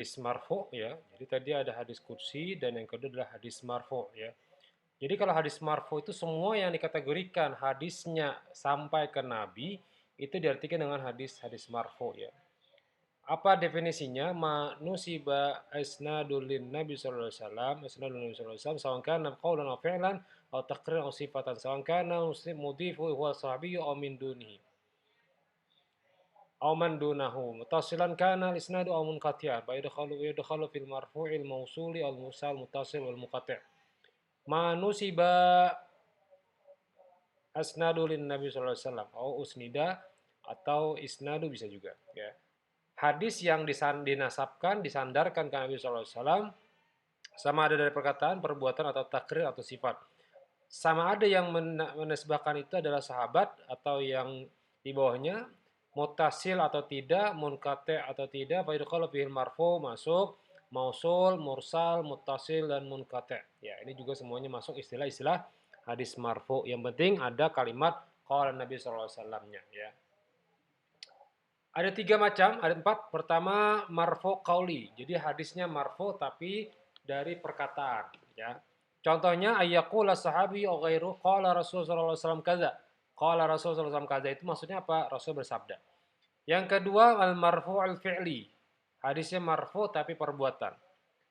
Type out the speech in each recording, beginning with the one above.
hadis marfu ya. Jadi tadi ada hadis qudsi dan yang kedua adalah hadis marfu ya. Jadi kalau hadis marfu itu semua yang dikategorikan hadisnya sampai ke Nabi itu diartikan dengan hadis-hadis marfu ya. Apa definisinya? Manusiba isnadul lin Nabi sallallahu alaihi wasallam, isnadul Nabi sallallahu alaihi wasallam sawan kana qaulan aw fi'lan aw taqriran aw sifatan sawan kana muslim mudhifu huwa sahabiyyu aw min dunihi aw man dunahu muttasilan kana al isnadu aw munqati'an fa yadkhalu fil marfu'il mawsuli al mursal muttasil wal munqati'. Manusiba asnadu lin Nabi sallallahu alaihi wasallam atau usnida atau isnadu bisa juga ya. Hadis yang dinasabkan, disandarkan ke Nabi sallallahu alaihi wasallam sama ada dari perkataan, perbuatan atau takrir atau sifat. Sama ada yang menisbahkan itu adalah sahabat atau yang di bawahnya, mutasil atau tidak, munqati atau tidak, fa yadkhulu fihil marfu masuk, mausul, mursal, muttasil dan munqati. Ya, ini juga semuanya masuk istilah-istilah hadis marfu. Yang penting ada kalimat qala Nabi sallallahu alaihi wasallamnya ya. Ada 3 macam, ada 4. Pertama marfu qauli. Jadi hadisnya marfu tapi dari perkataan ya. Contohnya ayyaqula sahabi au ghairu qala Rasul sallallahu alaihi wasallam kaza. Qala Rasul sallallahu alaihi wasallam kaza itu maksudnya apa? Rasul bersabda. Yang kedua al marfu al fi'li. Hadisnya marfu tapi perbuatan.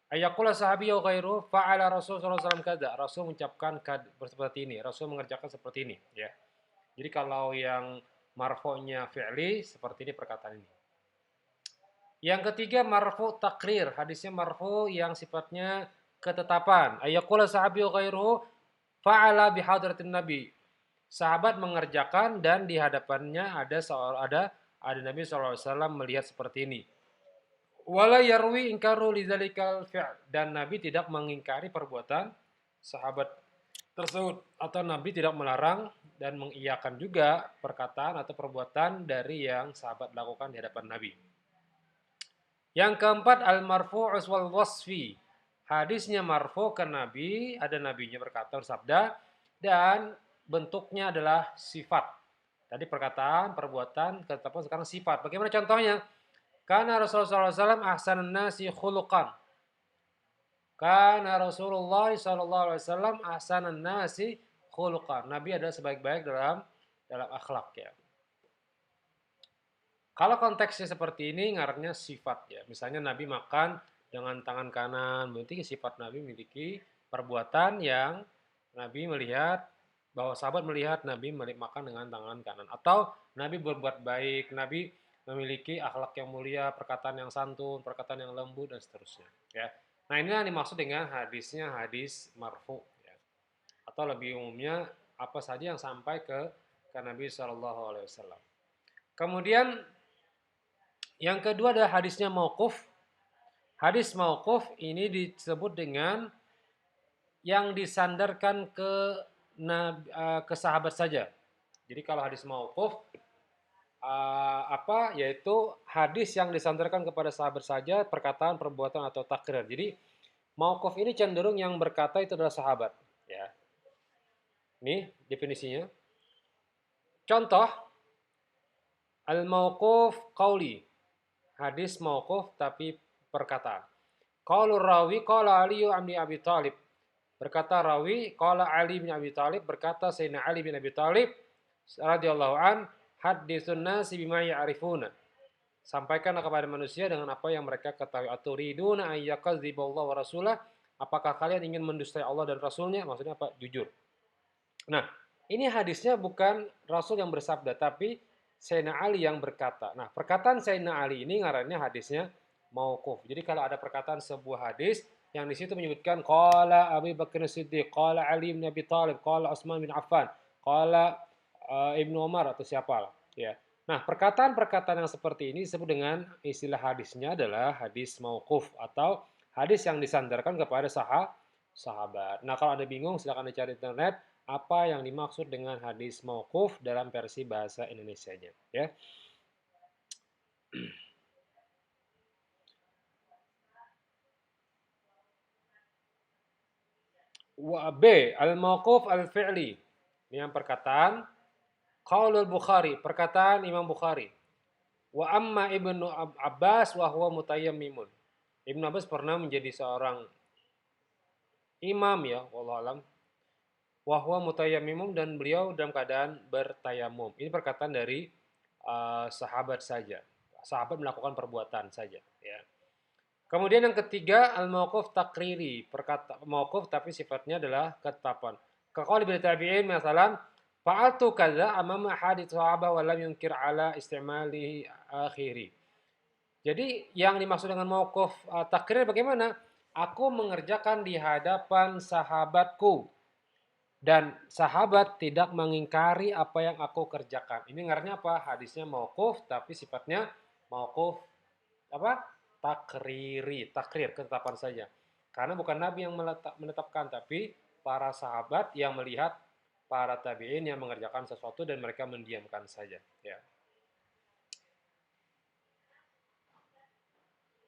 Ayyaqula sahabi au ghairu fa'ala Rasul sallallahu alaihi wasallam kaza. Rasul mengucapkan seperti ini, Rasul mengerjakan seperti ini ya. Jadi kalau yang marfu'nya fi'li seperti ini perkataan ini. Yang ketiga marfu' takrir, hadisnya marfu' yang sifatnya ketetapan. Ayyaqula sahabi ghairuhu fa'ala bihadratin nabi. Sahabat mengerjakan dan di hadapannya ada Nabi SAW melihat seperti ini. Wala yarwi ingkaru lidzalikal fi'l, dan Nabi tidak mengingkari perbuatan sahabat tersebut atau Nabi tidak melarang dan mengiyakan juga perkataan atau perbuatan dari yang sahabat lakukan di hadapan Nabi. Yang keempat al-marfu' wal wasfi. Hadisnya marfu' ke Nabi, ada nabinya berkata bersabda dan bentuknya adalah sifat. Tadi perkataan, perbuatan, ketetapan, sekarang sifat. Bagaimana contohnya? Karena Rasulullah SAW ahsanun nasi khuluqan. Karena Rasulullah SAW ahsanun nasi khuluqan. Nabi adalah sebaik-baik dalam akhlak ya. Kalau konteksnya seperti ini ngarannya sifat ya. Misalnya Nabi makan dengan tangan kanan, berarti sifat Nabi memiliki perbuatan yang Nabi melihat bahwa sahabat melihat Nabi makan dengan tangan kanan, atau Nabi berbuat baik, Nabi memiliki akhlak yang mulia, perkataan yang santun, perkataan yang lembut dan seterusnya ya. Nah, ini yang dimaksud dengan hadisnya hadis marfu ya. Atau lebih umumnya apa saja yang sampai ke Nabi Shallallahu alaihi wasallam. Kemudian yang kedua adalah hadisnya mauquf. Hadis mauquf ini disebut dengan yang disandarkan ke sahabat saja. Jadi kalau hadis mauquf yaitu hadis yang disandarkan kepada sahabat saja, perkataan, perbuatan atau takrir. Jadi mauquf ini cenderung yang berkata itu adalah sahabat, ya. Ini definisinya. Contoh al-mauquf qauli. Hadis mauquf tapi perkataan. Qaulur rawi qala Ali bin Abi Thalib. Berkata rawi qala Ali bin Abi Thalib, berkata Sayyidina Ali bin Abi Thalib radhiyallahu an, haditsun nasi bima ya'rifuna. Sampaikanlah kepada manusia dengan apa yang mereka ketahui. Aturiduna ayyakadziballahu wa rasulah. Apakah kalian ingin mendustai Allah dan Rasulnya? Maksudnya apa? Jujur. Nah, ini hadisnya bukan Rasul yang bersabda, tapi Sayyidina Ali yang berkata. Nah, perkataan Sayyidina Ali ini ngarannya hadisnya mauquf. Jadi kalau ada perkataan sebuah hadis yang di situ menyebutkan qala Abu Bakar Siddiq, qala Ali bin Abi Thalib, qala Utsman bin Affan, qala Ibnu Umar atau siapalah, ya. Nah, perkataan-perkataan yang seperti ini disebut dengan istilah hadisnya adalah hadis mauquf atau hadis yang disandarkan kepada sahabat. Nah, kalau Anda bingung silakan dicari internet apa yang dimaksud dengan hadis mauquf dalam versi bahasa Indonesianya, ya. B. Al-mauquf al-fi'li. Ini yang perkataan. Qaulul Bukhari, perkataan Imam Bukhari. Wa amma Ibnu Abbas wa huwa mutayammimun. Ibnu Abbas pernah menjadi seorang imam ya, wallahu alam, wahwa mutayammimum, dan beliau dalam keadaan bertayamum. Ini perkataan dari sahabat saja. Sahabat melakukan perbuatan saja ya. Kemudian yang ketiga al-mauquf takriri, perkata mauquf tapi sifatnya adalah ketetapan. Kaqauli bil tabi'in masalan fa'altu kadza amama hadits sahabah wa lam yunkir ala istimali akhiri. Jadi yang dimaksud dengan mauquf takrir bagaimana? Aku mengerjakan di hadapan sahabatku dan sahabat tidak mengingkari apa yang aku kerjakan. Ini ngaranya apa? Hadisnya mauquf tapi sifatnya mauquf apa? Takriri, takrir, ketetapan saja. Karena bukan Nabi yang menetapkan, tapi para sahabat yang melihat para tabi'in yang mengerjakan sesuatu dan mereka mendiamkan saja. Ya.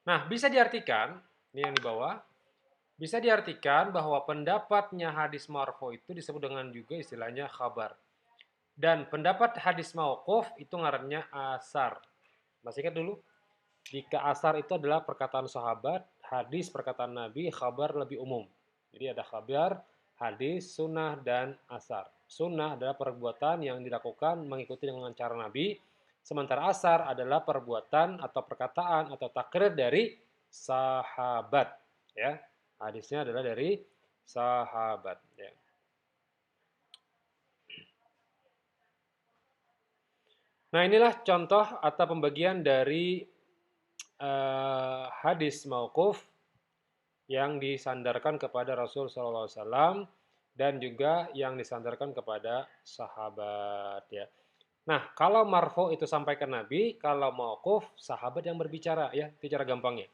Nah, bisa diartikan, ini yang di bawah, bisa diartikan bahwa pendapatnya hadis marfu itu disebut dengan juga istilahnya khabar. Dan pendapat hadis mauquf itu ngarannya asar. Masih ingat dulu? Jika asar itu adalah perkataan sahabat, hadis perkataan Nabi, khabar lebih umum. Jadi ada khabar, hadis, sunnah, dan asar. Sunnah adalah perbuatan yang dilakukan mengikuti dengan cara Nabi, sementara asar adalah perbuatan atau perkataan atau takrir dari sahabat. Ya, hadisnya adalah dari sahabat. Ya. Nah inilah contoh atau pembagian dari hadis mauquf yang disandarkan kepada Rasul SAW dan juga yang disandarkan kepada sahabat ya. Nah, kalau marfu itu sampai ke Nabi, kalau mauquf sahabat yang berbicara ya, itu cara gampangnya.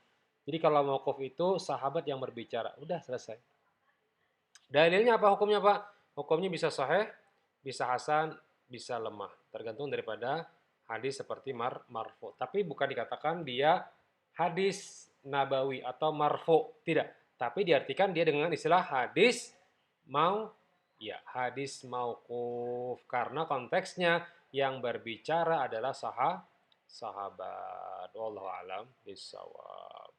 Jadi kalau mauquf itu sahabat yang berbicara, udah selesai. Dalilnya apa? Hukumnya Pak? Hukumnya bisa sahih, bisa hasan, bisa lemah, tergantung daripada hadis seperti marfu. Tapi bukan dikatakan dia hadis nabawi atau marfu, tidak. Tapi diartikan dia dengan istilah hadis mau ya hadis mauquf karena konteksnya yang berbicara adalah sahabat. Wallahu alam bisawab.